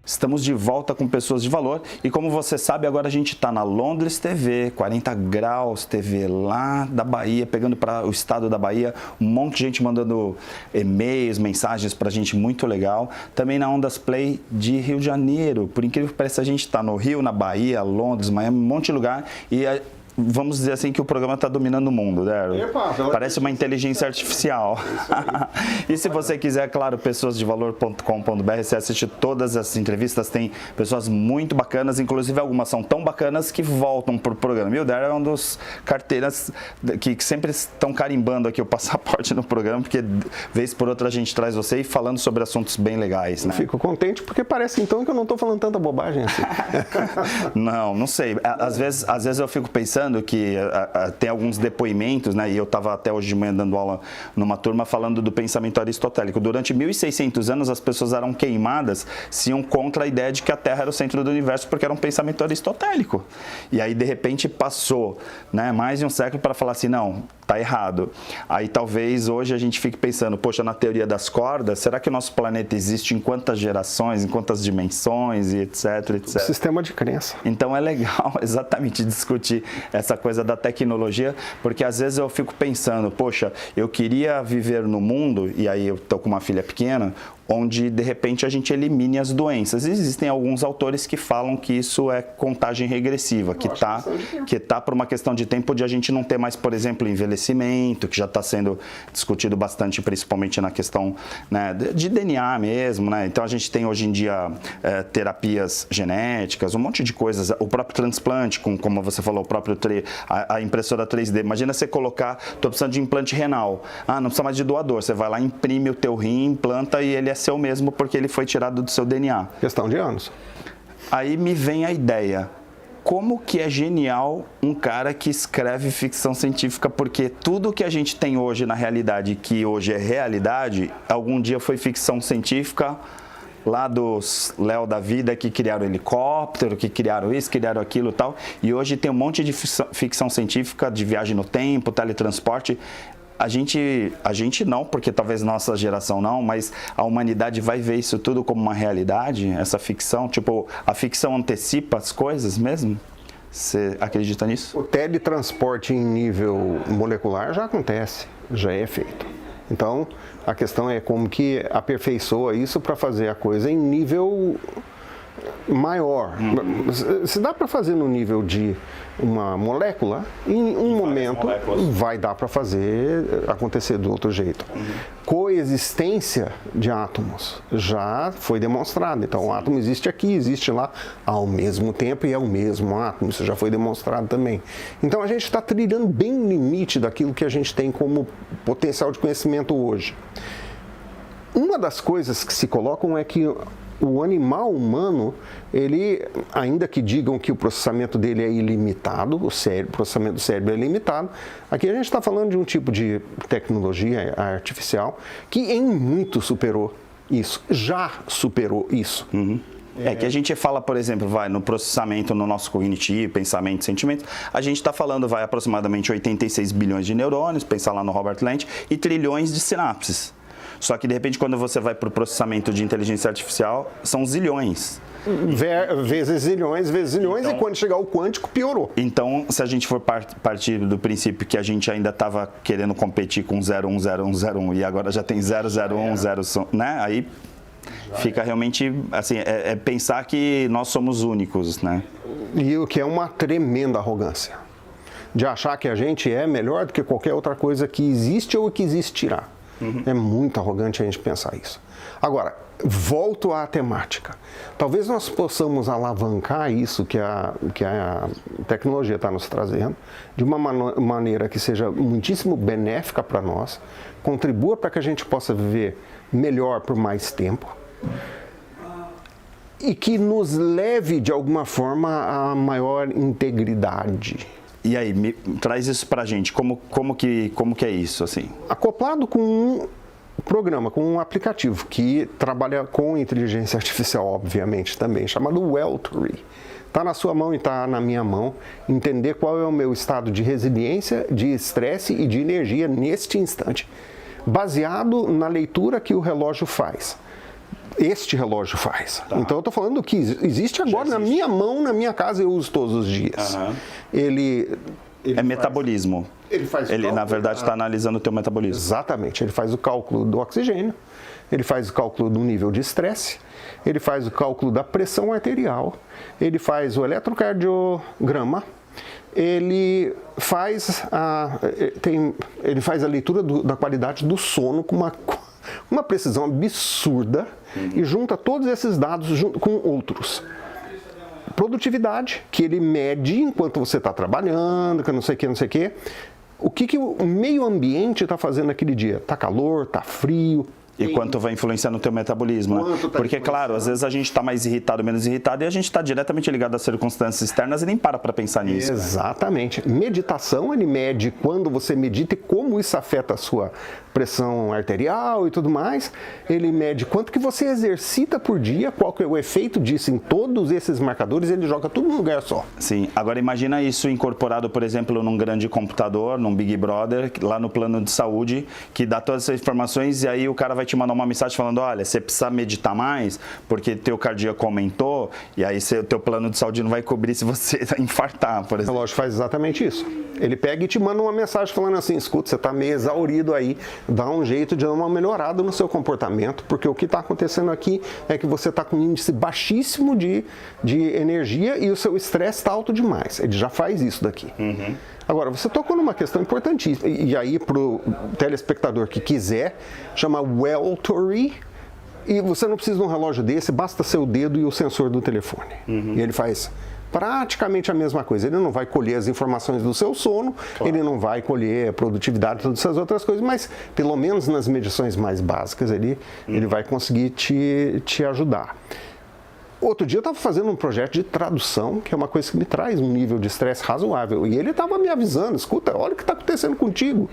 Estamos de volta com Pessoas de Valor e como você sabe, agora a gente está na Londres TV, 40 Graus TV, lá da Bahia, pegando para o estado da Bahia, um monte de gente mandando e-mails, mensagens para a gente, muito legal. Também na Ondas Play de Rio de Janeiro, por incrível que pareça, a gente está no Rio, na Bahia, Londres, Miami, um monte de lugar e vamos dizer assim que o programa está dominando o mundo, né? Parece uma inteligência artificial. E se você quiser, claro, pessoasdevalor.com.br, você assiste todas as entrevistas, tem pessoas muito bacanas, inclusive algumas são tão bacanas que voltam para o programa. E o Daryl é um dos carteiras que sempre estão carimbando aqui o passaporte no programa, porque vez por outra a gente traz você e falando sobre assuntos bem legais, né? Fico contente porque parece então que eu não estou falando tanta bobagem assim. Não sei. Às vezes eu fico pensando que tem alguns depoimentos, né? E eu estava até hoje de manhã dando aula numa turma falando do pensamento aristotélico. Durante 1.600 anos as pessoas eram queimadas se iam contra a ideia de que a Terra era o centro do universo porque era um pensamento aristotélico. E aí de repente passou, né, mais de um século para falar assim, não, tá errado. Aí talvez hoje a gente fique pensando, poxa, na teoria das cordas, será que o nosso planeta existe em quantas gerações, em quantas dimensões e etc, etc. Sistema de crença. Então é legal exatamente discutir essa coisa da tecnologia, porque às vezes eu fico pensando, poxa, eu queria viver no mundo, e aí eu tô com uma filha pequena, onde de repente a gente elimine as doenças. Existem alguns autores que falam que isso é contagem regressiva, que tá por uma questão de tempo de a gente não ter mais, por exemplo, envelhecimento, que já está sendo discutido bastante, principalmente na questão, né, de DNA mesmo, né? Então a gente tem hoje em dia terapias genéticas, um monte de coisas, o próprio transplante, como você falou, o próprio a impressora 3D. Imagina você colocar, tô precisando de implante renal, não precisa mais de doador, você vai lá, imprime o teu rim, implanta e ele é seu mesmo porque ele foi tirado do seu DNA. Questão de anos. Aí me vem a ideia, como que é genial um cara que escreve ficção científica, porque tudo que a gente tem hoje na realidade, que hoje é realidade, algum dia foi ficção científica, lá dos Léo da vida que criaram helicóptero, que criaram isso, criaram aquilo e tal, e hoje tem um monte de ficção científica, de viagem no tempo, teletransporte. A gente não, porque talvez nossa geração não, mas a humanidade vai ver isso tudo como uma realidade, essa ficção, tipo, a ficção antecipa as coisas mesmo? Você acredita nisso? O teletransporte em nível molecular já acontece, já é feito. Então, a questão é como que aperfeiçoa isso para fazer a coisa em nível maior. Se dá para fazer no nível de uma molécula, em um momento vai dar para fazer acontecer do outro jeito. Coexistência de átomos já foi demonstrado. Então, o átomo existe aqui, existe lá ao mesmo tempo e é o mesmo átomo. Isso já foi demonstrado também. Então, a gente está trilhando bem o limite daquilo que a gente tem como potencial de conhecimento hoje. Uma das coisas que se colocam é que o animal humano, ele, ainda que digam que o processamento dele é ilimitado, o processamento do cérebro é ilimitado, aqui a gente está falando de um tipo de tecnologia artificial que em muito superou isso, já superou isso. É que a gente fala, por exemplo, no processamento no nosso cognitivo, pensamento, sentimento, a gente está falando, aproximadamente 86 bilhões de neurônios, pensar lá no Robert Lent, e trilhões de sinapses. Só que, de repente, quando você vai para o processamento de inteligência artificial, são zilhões. Vezes zilhões, então, e quando chegar o quântico, piorou. Então, se a gente for partir do princípio que a gente ainda estava querendo competir com 010101 e agora já tem 0010, né? Aí fica realmente, assim, pensar que nós somos únicos, né? E o que é uma tremenda arrogância. De achar que a gente é melhor do que qualquer outra coisa que existe ou que existirá. É muito arrogante a gente pensar isso. Agora, volto à temática. Talvez nós possamos alavancar isso que a tecnologia está nos trazendo de uma maneira que seja muitíssimo benéfica para nós, contribua para que a gente possa viver melhor por mais tempo e que nos leve de alguma forma a maior integridade. E aí, traz isso pra gente, como que é isso, assim? Acoplado com um programa, com um aplicativo que trabalha com inteligência artificial, obviamente, também, chamado Welltory. Está na sua mão e está na minha mão, entender qual é o meu estado de resiliência, de estresse e de energia neste instante, baseado na leitura que o relógio faz. Este relógio faz. Tá. Então eu estou falando que existe agora na minha mão, na minha casa, eu uso todos os dias. Ele metabolismo. Ele na verdade, está analisando o teu metabolismo. Exatamente. Ele faz o cálculo do oxigênio, ele faz o cálculo do nível de estresse, ele faz o cálculo da pressão arterial, ele faz o eletrocardiograma, ele faz a leitura da qualidade do sono com uma precisão absurda e junta todos esses dados com outros. Produtividade, que ele mede enquanto você está trabalhando, que não sei o que. O que o meio ambiente está fazendo naquele dia? Está calor, está frio? E quanto vai influenciar no teu metabolismo, né? Porque, claro, às vezes a gente está mais irritado, menos irritado, e a gente está diretamente ligado às circunstâncias externas e nem para pensar nisso. Exatamente. Né? Meditação, ele mede quando você medita e como isso afeta a sua pressão arterial e tudo mais. Ele mede quanto que você exercita por dia, qual que é o efeito disso em todos esses marcadores, ele joga tudo num lugar só. Sim. Agora, imagina isso incorporado, por exemplo, num grande computador, num Big Brother, lá no plano de saúde, que dá todas essas informações e aí o cara vai te mandar uma mensagem falando, olha, você precisa meditar mais, porque teu cardíaco aumentou, e aí o teu plano de saúde não vai cobrir se você infartar, por exemplo. O relógio faz exatamente isso. Ele pega e te manda uma mensagem falando assim, escuta, você está meio exaurido aí, dá um jeito de dar uma melhorada no seu comportamento, porque o que está acontecendo aqui é que você está com um índice baixíssimo de energia e o seu estresse está alto demais. Ele já faz isso daqui. Agora, você tocou numa questão importantíssima, e aí para o telespectador que quiser, chama Welltory, e você não precisa de um relógio desse, basta seu dedo e o sensor do telefone. E ele faz praticamente a mesma coisa. Ele não vai colher as informações do seu sono, ele não vai colher a produtividade, todas essas outras coisas, mas pelo menos nas medições mais básicas ele vai conseguir te ajudar. Outro dia eu estava fazendo um projeto de tradução, que é uma coisa que me traz um nível de estresse razoável. E ele estava me avisando, escuta, olha o que está acontecendo contigo.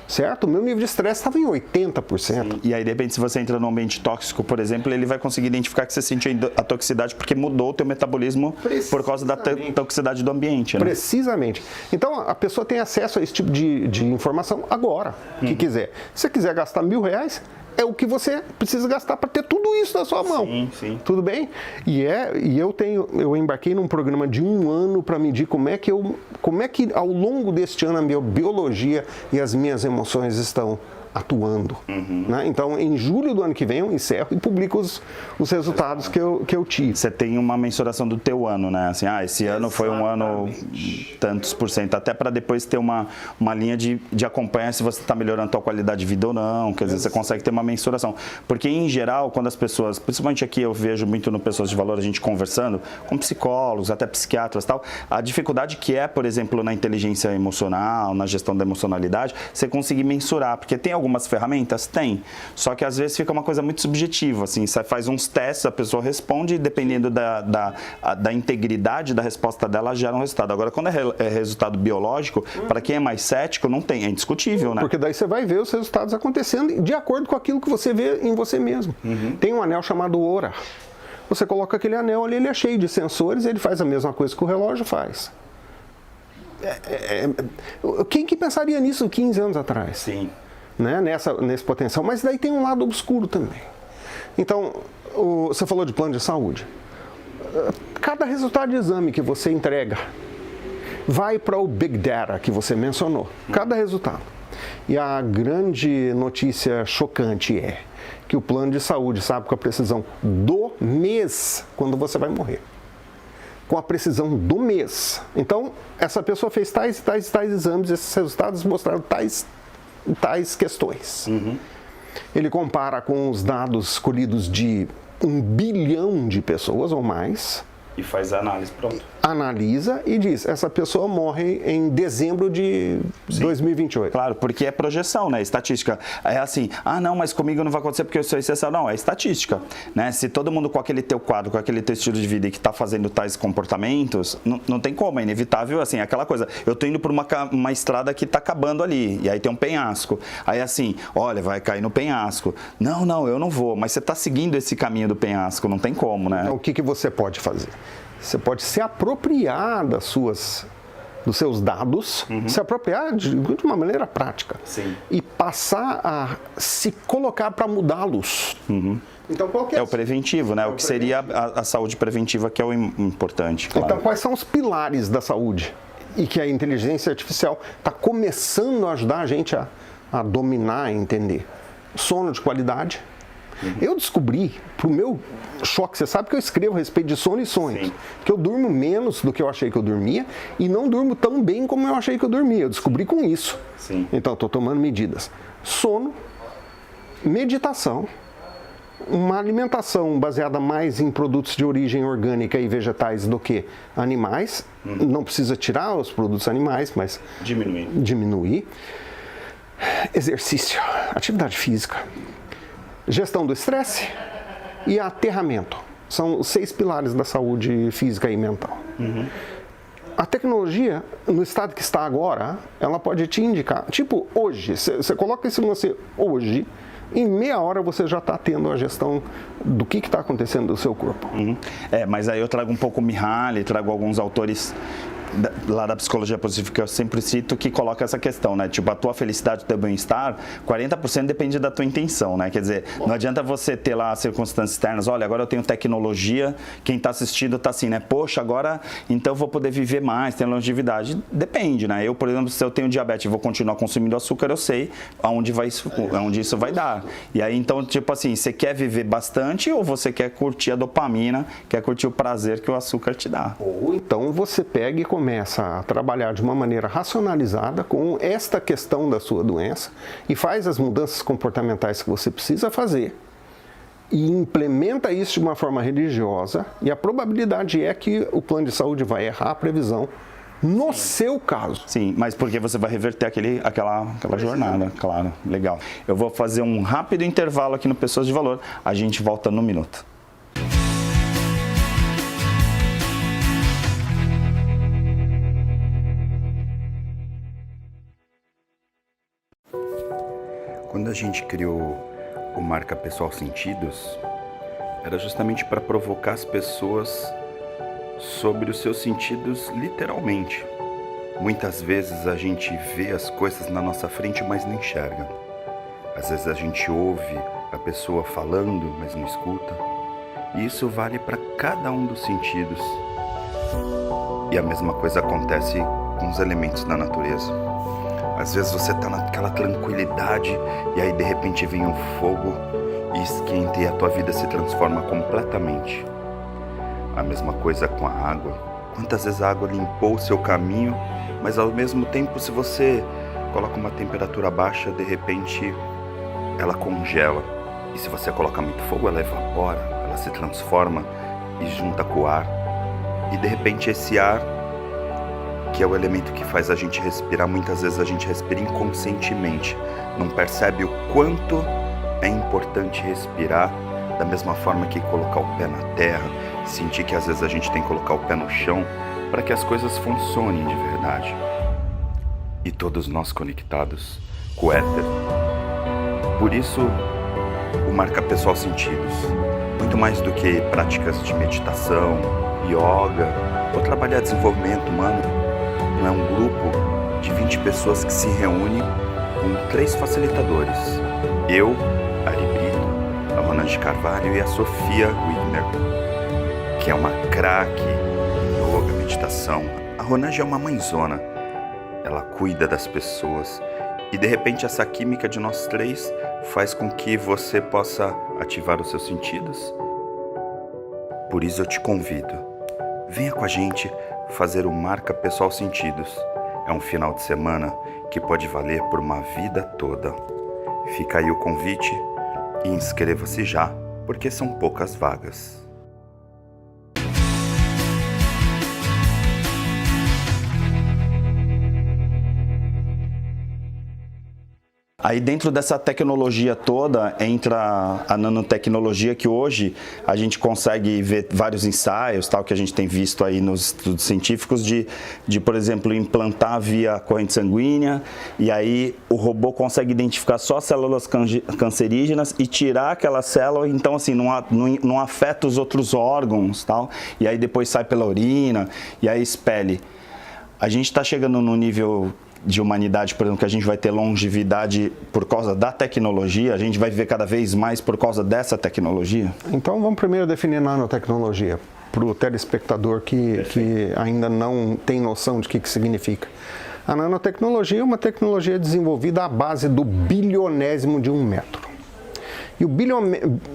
Certo? O meu nível de estresse estava em 80%. Sim. E aí, de repente, se você entra num ambiente tóxico, por exemplo, ele vai conseguir identificar que você sentiu a toxicidade porque mudou o teu metabolismo por causa da toxicidade do ambiente. Né? Precisamente. Então, a pessoa tem acesso a esse tipo de informação agora, que quiser. Se você quiser gastar R$1.000, é o que você precisa gastar para ter tudo isso na sua mão. Sim. Tudo bem? E eu embarquei num programa de 1 ano para medir como é que ao longo deste ano a minha biologia e as minhas emoções estão atuando. Né? Então, em julho do ano que vem, eu encerro e publico os resultados que eu tive. Você tem uma mensuração do teu ano, né? Assim, esse ano foi um ano tantos por cento, até para depois ter uma linha de acompanhar se você está melhorando a tua qualidade de vida ou não, quer dizer, você consegue ter uma mensuração. Porque, em geral, quando as pessoas, principalmente aqui eu vejo muito no Pessoas de Valor, a gente conversando com psicólogos, até psiquiatras e tal, a dificuldade que é, por exemplo, na inteligência emocional, na gestão da emocionalidade, você conseguir mensurar, porque tem algumas ferramentas? Tem. Só que às vezes fica uma coisa muito subjetiva, assim, você faz uns testes, a pessoa responde e dependendo da integridade da resposta dela, gera um resultado. Agora, quando é resultado biológico, para quem é mais cético, não tem, é indiscutível, né? Porque daí você vai ver os resultados acontecendo de acordo com aquilo que você vê em você mesmo. Tem um anel chamado Oura. Você coloca aquele anel ali, ele é cheio de sensores, ele faz a mesma coisa que o relógio faz. Quem que pensaria nisso 15 anos atrás? Sim. Né, nesse potencial, mas daí tem um lado obscuro também. Então, você falou de plano de saúde. Cada resultado de exame que você entrega vai para o Big Data que você mencionou. Cada resultado. E a grande notícia chocante é que o plano de saúde sabe com a precisão do mês quando você vai morrer. Com a precisão do mês. Então, essa pessoa fez tais exames, esses resultados mostraram tais questões. Ele compara com os dados colhidos de 1 bilhão de pessoas ou mais. E faz a análise, pronto. Analisa e diz, essa pessoa morre em dezembro de 2028. Claro, porque é projeção, né? Estatística. É assim, não, mas comigo não vai acontecer porque eu sou exceção. Não, é estatística. Né? Se todo mundo com aquele teu quadro, com aquele teu estilo de vida e que está fazendo tais comportamentos, não tem como, é inevitável, assim, aquela coisa. Eu estou indo por uma estrada que está acabando ali, e aí tem um penhasco. Aí assim, olha, vai cair no penhasco. Não, eu não vou, mas você está seguindo esse caminho do penhasco, não tem como, né? Então, o que você pode fazer? Você pode se apropriar das suas dos seus dados, se apropriar de uma maneira prática. Sim. E passar a se colocar para mudá-los. Então, qual que é o preventivo, né? O que seria a saúde preventiva, que é o importante, claro. Então, quais são os pilares da saúde? E que a inteligência artificial está começando a ajudar a gente a dominar, a entender. Sono de qualidade. Eu descobri, pro meu choque, você sabe que eu escrevo a respeito de sono e sonhos, que eu durmo menos do que eu achei que eu dormia e não durmo tão bem como eu achei que eu dormia. Eu descobri com isso. Sim. Então, estou tomando medidas. Sono, meditação, uma alimentação baseada mais em produtos de origem orgânica e vegetais do que animais. Não precisa tirar os produtos animais, mas diminuir. Exercício, atividade física. Gestão do estresse e aterramento. São os 6 pilares da saúde física e mental. A tecnologia, no estado que está agora, ela pode te indicar. Tipo, hoje, você coloca isso no você hoje, em meia hora você já está tendo a gestão do que está acontecendo no seu corpo. Mas aí eu trago um pouco o Mihaly, trago alguns autores lá da psicologia positiva, que eu sempre cito, que coloca essa questão, né? Tipo, a tua felicidade, o teu bem-estar, 40% depende da tua intenção, né? Quer dizer, não adianta você ter lá as circunstâncias externas, olha, agora eu tenho tecnologia, quem está assistindo está assim, né? Poxa, agora então eu vou poder viver mais, ter longevidade. Depende, né? Eu, por exemplo, se eu tenho diabetes e vou continuar consumindo açúcar, eu sei aonde isso vai dar. E aí, então, tipo assim, você quer viver bastante ou você quer curtir a dopamina, quer curtir o prazer que o açúcar te dá? Ou então você pega e começa a trabalhar de uma maneira racionalizada com esta questão da sua doença e faz as mudanças comportamentais que você precisa fazer e implementa isso de uma forma religiosa, e a probabilidade é que o plano de saúde vai errar a previsão no seu caso. Sim, mas porque você vai reverter aquela jornada, claro, legal. Eu vou fazer um rápido intervalo aqui no Pessoas de Valor, a gente volta no minuto. Quando a gente criou o Marca Pessoal Sentidos, era justamente para provocar as pessoas sobre os seus sentidos literalmente. Muitas vezes a gente vê as coisas na nossa frente, mas não enxerga. Às vezes a gente ouve a pessoa falando, mas não escuta. E isso vale para cada um dos sentidos. E a mesma coisa acontece com os elementos da natureza. Às vezes você está naquela tranquilidade e aí de repente vem um fogo e esquenta e a tua vida se transforma completamente. A mesma coisa com a água. Quantas vezes a água limpou o seu caminho, mas ao mesmo tempo, se você coloca uma temperatura baixa, de repente ela congela. E se você coloca muito fogo, ela evapora, ela se transforma e junta com o ar. E de repente esse ar, que é o elemento que faz a gente respirar, muitas vezes a gente respira inconscientemente, não percebe o quanto é importante respirar, da mesma forma que colocar o pé na terra, sentir que às vezes a gente tem que colocar o pé no chão para que as coisas funcionem de verdade. E todos nós conectados com o éter. Por isso, o Marca Pessoal Sentidos, muito mais do que práticas de meditação, yoga ou trabalhar desenvolvimento humano, é um grupo de 20 pessoas que se reúne com 3 facilitadores. Eu, Ari Brito, a Ronange Carvalho e a Sofia Wigner, que é uma craque em yoga, meditação. A Ronange é uma mãezona, ela cuida das pessoas e de repente essa química de nós 3 faz com que você possa ativar os seus sentidos. Por isso eu te convido, venha com a gente fazer o Marca Pessoal Sentidos. É um final de semana que pode valer por uma vida toda. Fica aí o convite e inscreva-se já, porque são poucas vagas. Aí dentro dessa tecnologia toda entra a nanotecnologia, que hoje a gente consegue ver vários ensaios, tal, que a gente tem visto aí nos estudos científicos de, por exemplo, implantar via corrente sanguínea, e aí o robô consegue identificar só células cancerígenas e tirar aquela célula, então assim, não afeta os outros órgãos, tal, e aí depois sai pela urina, e aí expele. A gente está chegando num nível de humanidade, por exemplo, que a gente vai ter longevidade por causa da tecnologia? A gente vai viver cada vez mais por causa dessa tecnologia? Então vamos primeiro definir nanotecnologia para o telespectador que ainda não tem noção de que significa. A nanotecnologia é uma tecnologia desenvolvida à base do bilionésimo de um metro. E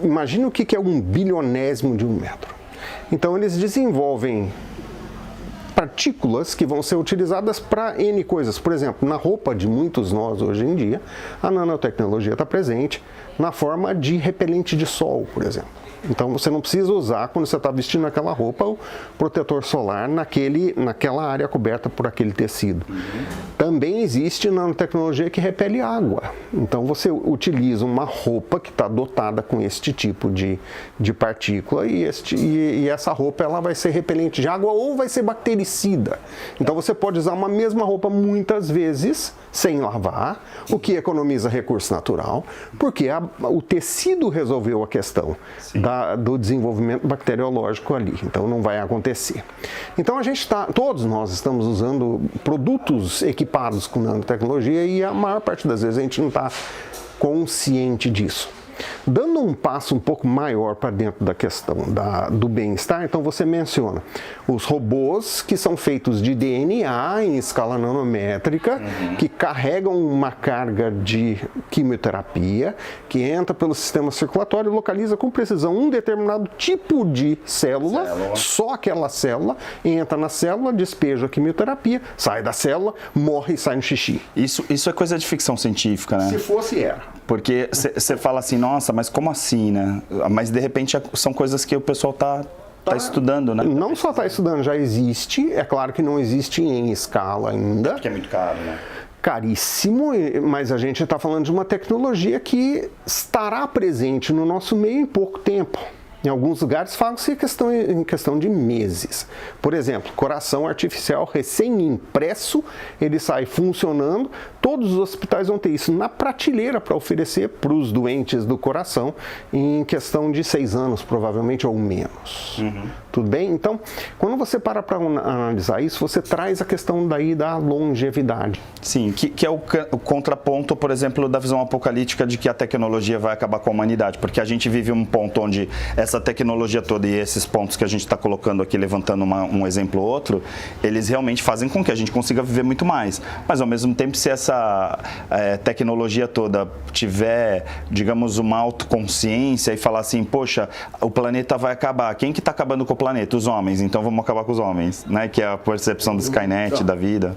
imagine o que é um bilionésimo de um metro. Então eles desenvolvem partículas que vão ser utilizadas para N coisas. Por exemplo, na roupa de muitos nós hoje em dia, a nanotecnologia está presente na forma de repelente de sol, por exemplo. Então você não precisa usar, quando você está vestindo aquela roupa, o protetor solar naquela área coberta por aquele tecido. Também existe nanotecnologia que repele água. Então você utiliza uma roupa que está dotada com este tipo de partícula e essa roupa ela vai ser repelente de água ou vai ser bactericida. Então você pode usar uma mesma roupa muitas vezes sem lavar, o que economiza recurso natural, porque o tecido resolveu a questão do desenvolvimento bacteriológico ali, então não vai acontecer. Então todos nós estamos usando produtos equipados com nanotecnologia e a maior parte das vezes a gente não está consciente disso. Dando um passo um pouco maior para dentro da questão do bem-estar, então você menciona os robôs que são feitos de DNA em escala nanométrica, que carregam uma carga de quimioterapia, que entra pelo sistema circulatório e localiza com precisão um determinado tipo de célula. Só aquela célula entra na célula, despeja a quimioterapia, sai da célula, morre e sai no xixi. Isso é coisa de ficção científica, né? Se fosse, era. Porque você fala assim, nossa, mas como assim, né? Mas de repente são coisas que o pessoal tá estudando, né? Não só está estudando, já existe. É claro que não existe em escala ainda. Porque é muito caro, né? Caríssimo, mas a gente está falando de uma tecnologia que estará presente no nosso meio em pouco tempo. Em alguns lugares falam-se em questão de meses. Por exemplo, coração artificial recém-impresso, ele sai funcionando. Todos os hospitais vão ter isso na prateleira para oferecer para os doentes do coração em questão de 6 anos, provavelmente, ou menos. Tudo bem? Então, quando você para analisar isso, você traz a questão daí da longevidade. Sim, que é o contraponto, por exemplo, da visão apocalíptica de que a tecnologia vai acabar com a humanidade. Porque a gente vive um ponto onde essa tecnologia toda e esses pontos que a gente está colocando aqui, levantando um exemplo ou outro, eles realmente fazem com que a gente consiga viver muito mais. Mas, ao mesmo tempo, se essa tecnologia toda tiver, digamos, uma autoconsciência e falar assim, poxa, o planeta vai acabar. Quem que está acabando com o planeta? Os homens. Então, vamos acabar com os homens, né? Que é a percepção do Skynet, da vida.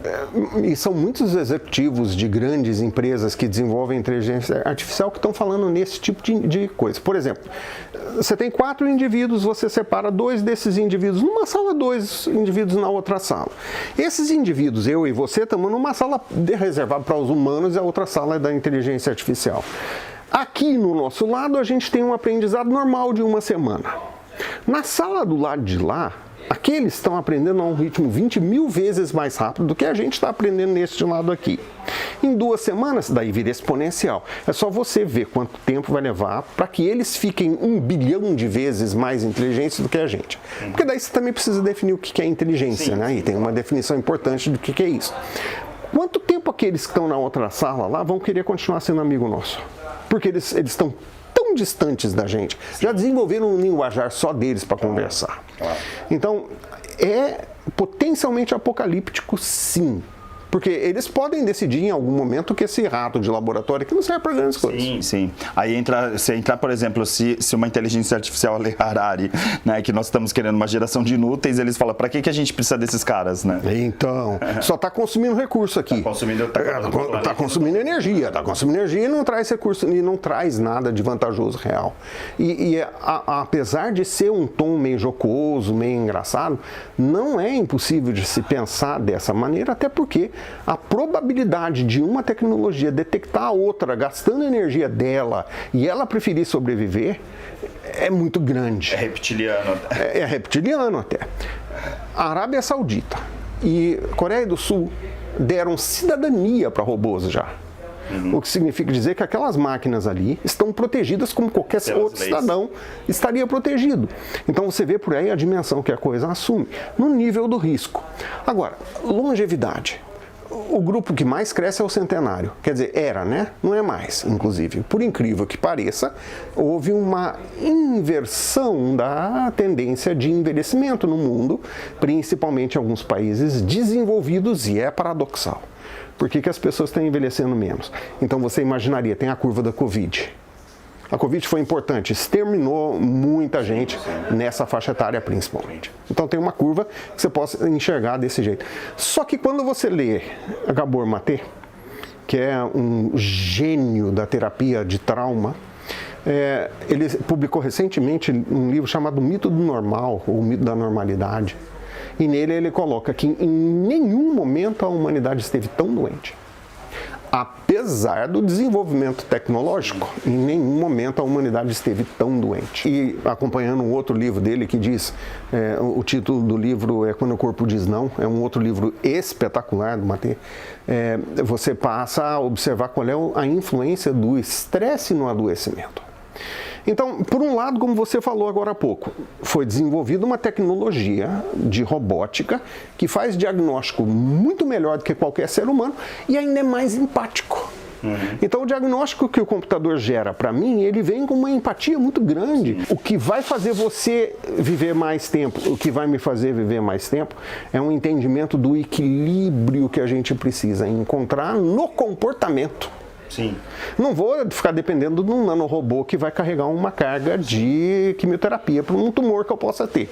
E são muitos executivos de grandes empresas que desenvolvem inteligência artificial que estão falando nesse tipo de coisa. Por exemplo, você tem 4 indivíduos, você separa 2 desses indivíduos numa sala, 2 indivíduos na outra sala. Esses indivíduos, eu e você, estamos numa sala reservada para os humanos e a outra sala é da inteligência artificial. Aqui no nosso lado, a gente tem um aprendizado normal de 1 semana. Na sala do lado de lá, aqueles estão aprendendo a um ritmo 20.000 vezes mais rápido do que a gente está aprendendo neste lado aqui. Em 2 semanas, daí vira exponencial. É só você ver quanto tempo vai levar para que eles fiquem 1 bilhão de vezes mais inteligentes do que a gente. Porque daí você também precisa definir o que é inteligência, né? E tem uma definição importante do que é isso. Quanto tempo aqueles que estão na outra sala lá vão querer continuar sendo amigo nosso? Porque eles estão tão distantes da gente. Já desenvolveram um linguajar só deles para conversar. Então, é potencialmente apocalíptico, sim. Porque eles podem decidir em algum momento que esse rato de laboratório que não serve para grandes coisas. Sim, sim. Aí se entrar, por exemplo, se uma inteligência artificial ler Harari, né, que nós estamos querendo uma geração de inúteis, eles falam, para que a gente precisa desses caras, né? Então, só está consumindo recurso aqui. Está consumindo energia. Está consumindo energia e não traz recurso, e não traz nada de vantajoso real. Apesar de ser um tom meio jocoso, meio engraçado, não é impossível de se pensar dessa maneira, até porque a probabilidade de uma tecnologia detectar a outra gastando energia dela e ela preferir sobreviver é muito grande. É reptiliano. É reptiliano até. A Arábia Saudita e Coreia do Sul deram cidadania para robôs já. O que significa dizer que aquelas máquinas ali estão protegidas como qualquer outro cidadão estaria protegido. Então você vê por aí a dimensão que a coisa assume, no nível do risco. Agora, longevidade. O grupo que mais cresce é o centenário. Quer dizer, era, né? Não é mais, inclusive. Por incrível que pareça, houve uma inversão da tendência de envelhecimento no mundo, principalmente em alguns países desenvolvidos, e é paradoxal. Por que as pessoas estão envelhecendo menos? Então você imaginaria, tem a curva da Covid. A Covid foi importante, exterminou muita gente nessa faixa etária principalmente. Então tem uma curva que você possa enxergar desse jeito. Só que quando você lê Gabor Maté, que é um gênio da terapia de trauma, ele publicou recentemente um livro chamado Mito do Normal, ou Mito da Normalidade. E nele ele coloca que em nenhum momento a humanidade esteve tão doente. Apesar do desenvolvimento tecnológico, em nenhum momento a humanidade esteve tão doente. E acompanhando um outro livro dele que diz, o título do livro é Quando o Corpo Diz Não, é um outro livro espetacular do Maté, você passa a observar qual é a influência do estresse no adoecimento. Então, por um lado, como você falou agora há pouco, foi desenvolvida uma tecnologia de robótica que faz diagnóstico muito melhor do que qualquer ser humano e ainda é mais empático. Então, o diagnóstico que o computador gera para mim, ele vem com uma empatia muito grande. O que vai fazer você viver mais tempo, o que vai me fazer viver mais tempo, é um entendimento do equilíbrio que a gente precisa encontrar no comportamento. Sim. Não vou ficar dependendo de um nanorobô que vai carregar uma carga de quimioterapia para um tumor que eu possa ter.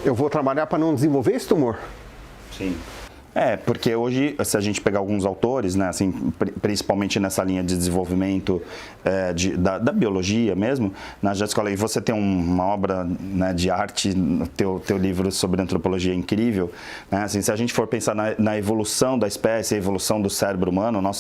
Eu vou trabalhar para não desenvolver esse tumor. Sim. Porque hoje, se a gente pegar alguns autores, né, assim, principalmente nessa linha de desenvolvimento da biologia mesmo, na escola, e você tem uma obra, né, de arte, no teu livro sobre antropologia incrível, né, assim, se a gente for pensar na evolução da espécie, a evolução do cérebro humano, o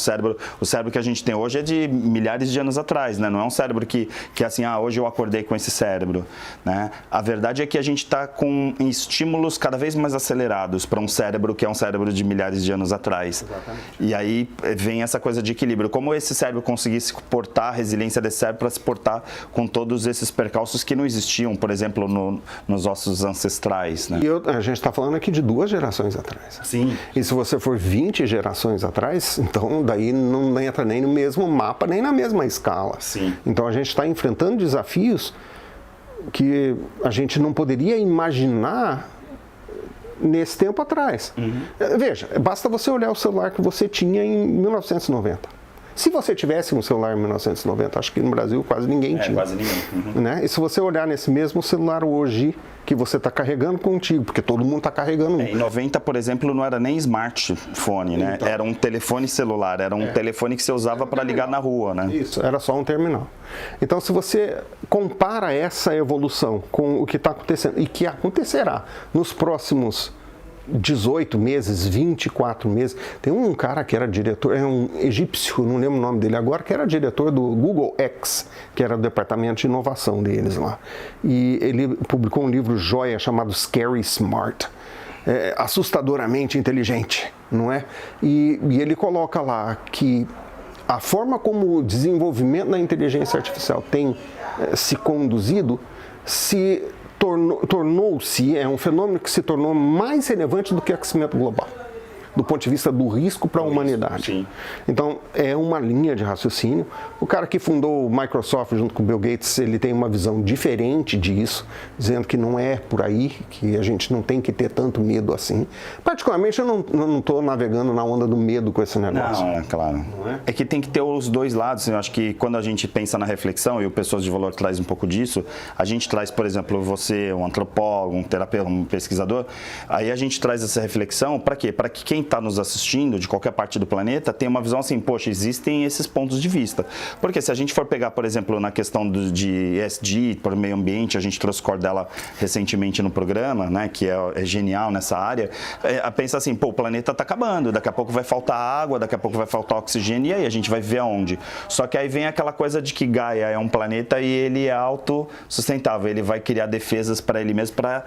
cérebro que a gente tem hoje é de milhares de anos atrás, né, não é um cérebro que assim, hoje eu acordei com esse cérebro, né, a verdade é que a gente está com estímulos cada vez mais acelerados para um cérebro que é um cérebro de milhares de anos atrás. Exatamente. E aí vem essa coisa de equilíbrio. Como esse cérebro conseguir se portar, a resiliência desse cérebro para se portar com todos esses percalços que não existiam, por exemplo, nos ossos ancestrais, né? E a gente está falando aqui de 2 gerações atrás. Sim. E se você for 20 gerações atrás, então daí não entra nem no mesmo mapa, nem na mesma escala. Sim. Então a gente está enfrentando desafios que a gente não poderia imaginar nesse tempo atrás. Veja, basta você olhar o celular que você tinha em 1990. Se você tivesse um celular em 1990, acho que no Brasil quase ninguém tinha. Quase ninguém. Né? E se você olhar nesse mesmo celular hoje, que você está carregando contigo, porque todo mundo está carregando. Em 90, por exemplo, não era nem smartphone, né? Então, era um telefone celular, era um telefone que você usava para ligar na rua, né? Isso, era só um terminal. Então, se você compara essa evolução com o que está acontecendo, e que acontecerá nos próximos 18 meses, 24 meses. Tem um cara que era diretor, é um egípcio, não lembro o nome dele agora, que era diretor do Google X, que era o departamento de inovação deles lá. E ele publicou um livro joia chamado Scary Smart, assustadoramente inteligente, não é? E ele coloca lá que a forma como o desenvolvimento da inteligência artificial tem se conduzido tornou-se, é um fenômeno que se tornou mais relevante do que o aquecimento global, do ponto de vista do risco para a humanidade. Sim. Então, é uma linha de raciocínio. O cara que fundou o Microsoft junto com o Bill Gates, ele tem uma visão diferente disso, dizendo que não é por aí, que a gente não tem que ter tanto medo assim. Particularmente, eu não estou navegando na onda do medo com esse negócio. Não, claro. Não é? É que tem que ter os dois lados. Eu acho que quando a gente pensa na reflexão, e o Pessoas de Valor traz um pouco disso, a gente traz, por exemplo, você, um antropólogo, um terapeuta, um pesquisador, aí a gente traz essa reflexão para quê? Para que quem está nos assistindo de qualquer parte do planeta tem uma visão assim, poxa, existem esses pontos de vista. Porque se a gente for pegar, por exemplo, na questão de ESG, para o meio ambiente, a gente trouxe o Cordella recentemente no programa, né, que é genial nessa área, pensa assim, pô, o planeta está acabando, daqui a pouco vai faltar água, daqui a pouco vai faltar oxigênio, e aí a gente vai ver aonde? Só que aí vem aquela coisa de que Gaia é um planeta e ele é autossustentável, ele vai criar defesas para ele mesmo para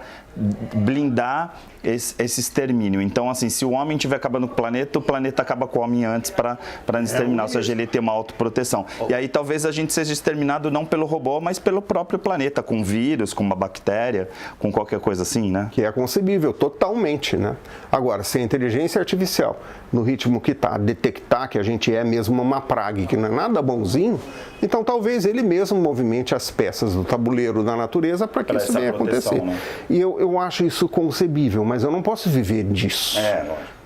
blindar esse extermínio. Então, assim, se o homem tiver estiver acabando com o planeta acaba com o homem antes para nos exterminar, ou seja, ele tem uma autoproteção. E aí talvez a gente seja exterminado não pelo robô, mas pelo próprio planeta, com vírus, com uma bactéria, com qualquer coisa assim, né? Que é concebível, totalmente, né? Agora, se a inteligência artificial, no ritmo que está, detectar que a gente é mesmo uma praga e que não é nada bonzinho, então talvez ele mesmo movimente as peças do tabuleiro da natureza para que isso venha acontecer. Né? E eu acho isso concebível, mas eu não posso viver disso.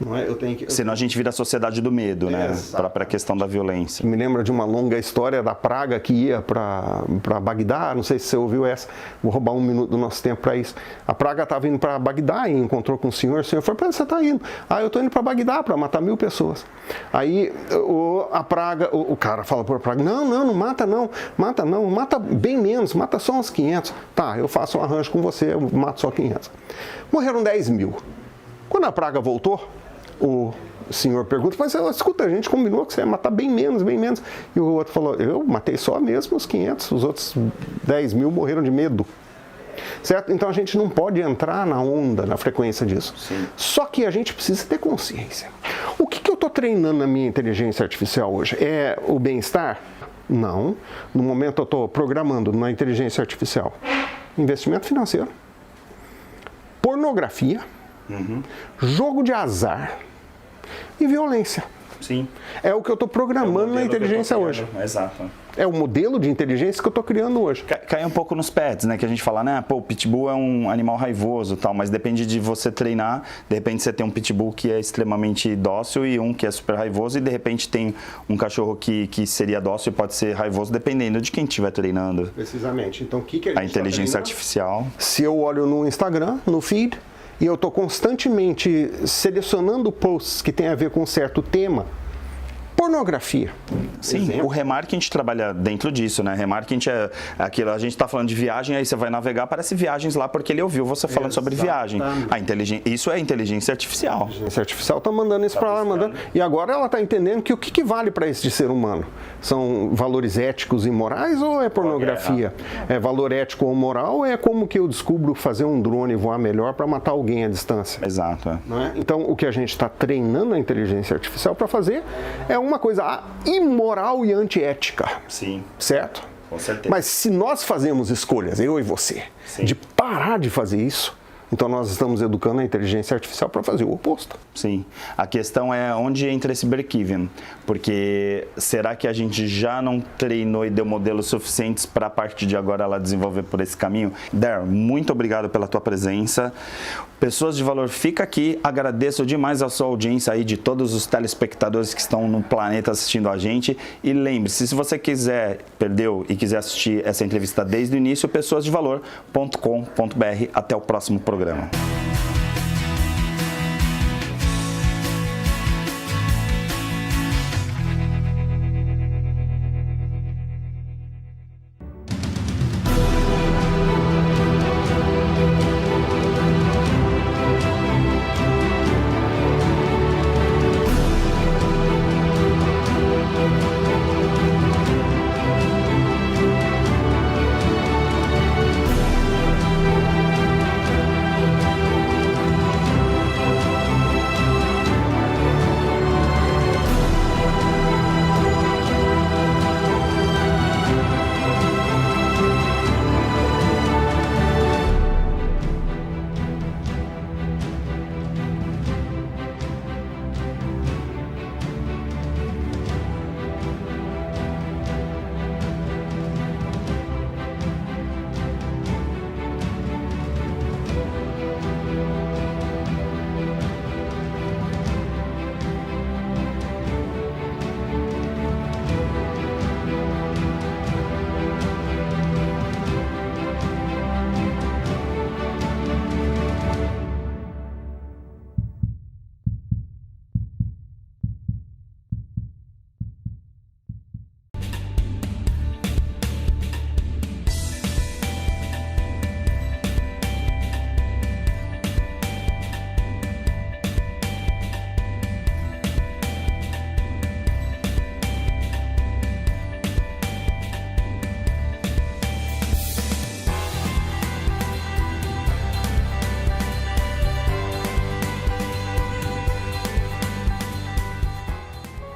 Não é? Senão a gente vira a sociedade do medo, né? Para a questão da violência. Me lembra de uma longa história da praga que ia para Bagdá, não sei se você ouviu essa, vou roubar um minuto do nosso tempo para isso. A praga estava indo para Bagdá e encontrou com o senhor falou, para onde você está indo? Eu estou indo para Bagdá para matar 1000 pessoas. Aí o cara fala para a praga, não mata não, mata bem menos, mata só uns 500. Tá, eu faço um arranjo com você, eu mato só 500. Morreram 10.000. Quando a praga voltou, o senhor pergunta, mas escuta, a gente combinou que você ia matar bem menos. E o outro falou, eu matei só mesmo os 500, os outros 10.000 morreram de medo. Certo? Então a gente não pode entrar na onda, na frequência disso. Sim. Só que a gente precisa ter consciência. O que eu estou treinando na minha inteligência artificial hoje? É o bem-estar? Não. No momento eu estou programando na inteligência artificial investimento financeiro, pornografia, jogo de azar e violência. Sim. É o que eu estou programando na inteligência hoje. Exato. É o modelo de inteligência que eu estou criando hoje. Cai um pouco nos pets, né? Que a gente fala, né? Pô, o pitbull é um animal raivoso e tal, mas depende de você treinar. De repente você tem um pitbull que é extremamente dócil e um que é super raivoso, e de repente tem um cachorro que seria dócil e pode ser raivoso, dependendo de quem estiver treinando. Precisamente. Então, o que a gente A inteligência artificial. Se eu olho no Instagram, no feed, e eu estou constantemente selecionando posts que tem a ver com um certo tema, pornografia. Sim, exemplo. O remarketing a gente trabalha dentro disso, né? Remarketing é aquilo, a gente está falando de viagem, aí você vai navegar, aparece viagens lá porque ele ouviu você falando sobre viagem. Isso é inteligência artificial. A inteligência artificial está mandando isso para lá, mandando. E agora ela está entendendo que o que vale para esse ser humano? São valores éticos e morais ou é pornografia? É valor ético ou moral ou é como que eu descubro fazer um drone voar melhor para matar alguém à distância? Exato. Não é? Então, o que a gente está treinando a inteligência artificial para fazer é uma coisa imoral e antiética. Sim. Certo? Com certeza. Mas se nós fazemos escolhas, eu e você, de parar de fazer isso, então nós estamos educando a inteligência artificial para fazer o oposto. Sim. A questão é onde entra esse break-even. Porque será que a gente já não treinou e deu modelos suficientes para a partir de agora ela desenvolver por esse caminho? Darryl, muito obrigado pela tua presença. Pessoas de Valor, fica aqui. Agradeço demais a sua audiência aí, de todos os telespectadores que estão no planeta assistindo a gente. E lembre-se, se você perdeu e quiser assistir essa entrevista desde o início, pessoasdevalor.com.br. Até o próximo programa.